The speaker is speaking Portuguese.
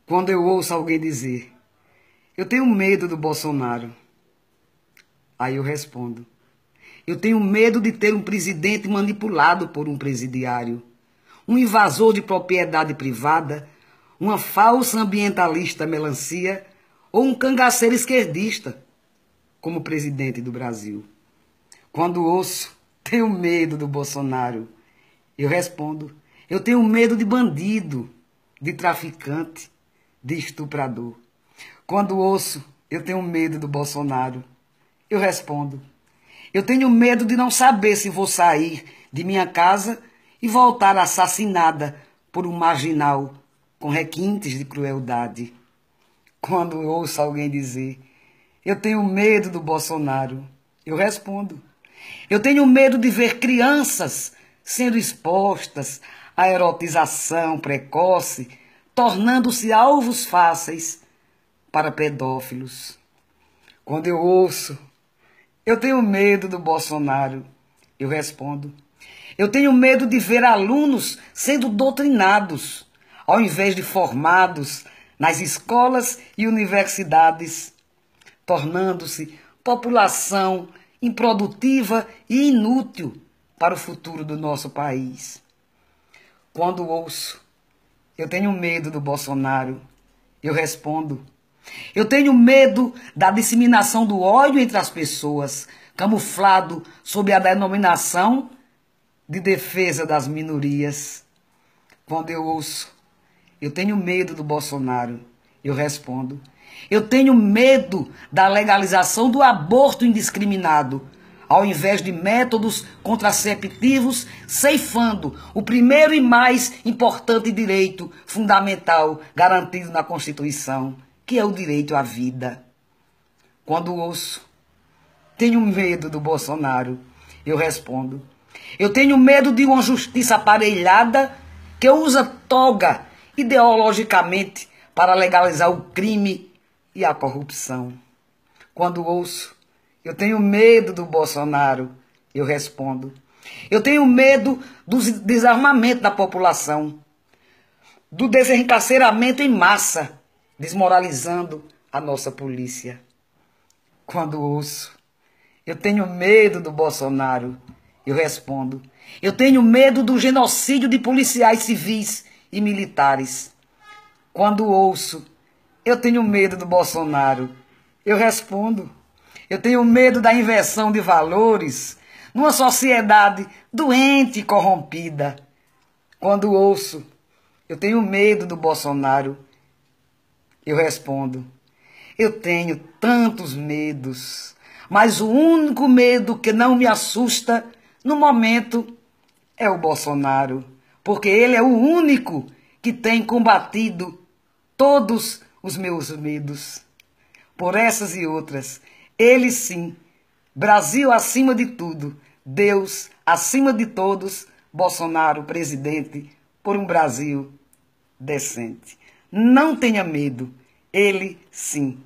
Quando eu ouço alguém dizer, eu tenho medo do Bolsonaro, aí eu respondo, eu tenho medo de ter um presidente manipulado por um presidiário, um invasor de propriedade privada, uma falsa ambientalista melancia ou um cangaceiro esquerdista como presidente do Brasil. Quando ouço, tenho medo do Bolsonaro, eu respondo, eu tenho medo de bandido, de traficante, de estuprador. Quando ouço, eu tenho medo do Bolsonaro, eu respondo, eu tenho medo de não saber se vou sair de minha casa e voltar assassinada por um marginal com requintes de crueldade. Quando ouço alguém dizer, eu tenho medo do Bolsonaro, eu respondo, eu tenho medo de ver crianças sendo expostas à erotização precoce, tornando-se alvos fáceis para pedófilos. Quando eu ouço, eu tenho medo do Bolsonaro, eu respondo, eu tenho medo de ver alunos sendo doutrinados, ao invés de formados nas escolas e universidades, tornando-se população improdutiva e inútil para o futuro do nosso país. Quando ouço, eu tenho medo do Bolsonaro, eu respondo, eu tenho medo da disseminação do ódio entre as pessoas, camuflado sob a denominação de defesa das minorias. Quando eu ouço, eu tenho medo do Bolsonaro, eu respondo, eu tenho medo da legalização do aborto indiscriminado, ao invés de métodos contraceptivos, ceifando o primeiro e mais importante direito fundamental garantido na Constituição, que é o direito à vida. Quando ouço, tenho medo do Bolsonaro, eu respondo, eu tenho medo de uma justiça aparelhada que usa toga ideologicamente para legalizar o crime e a corrupção. Quando ouço, eu tenho medo do Bolsonaro, eu respondo, eu tenho medo do desarmamento da população, do desencarceramento em massa, desmoralizando a nossa polícia. Quando ouço, eu tenho medo do Bolsonaro, eu respondo, eu tenho medo do genocídio de policiais civis e militares. Quando ouço, eu tenho medo do Bolsonaro, eu respondo, eu tenho medo da inversão de valores numa sociedade doente e corrompida. Quando ouço, eu tenho medo do Bolsonaro, eu respondo, eu tenho tantos medos, mas o único medo que não me assusta no momento é o Bolsonaro, porque ele é o único que tem combatido todos os meus medos. Por essas e outras, ele sim, Brasil acima de tudo, Deus acima de todos, Bolsonaro presidente por um Brasil decente. Não tenha medo, ele sim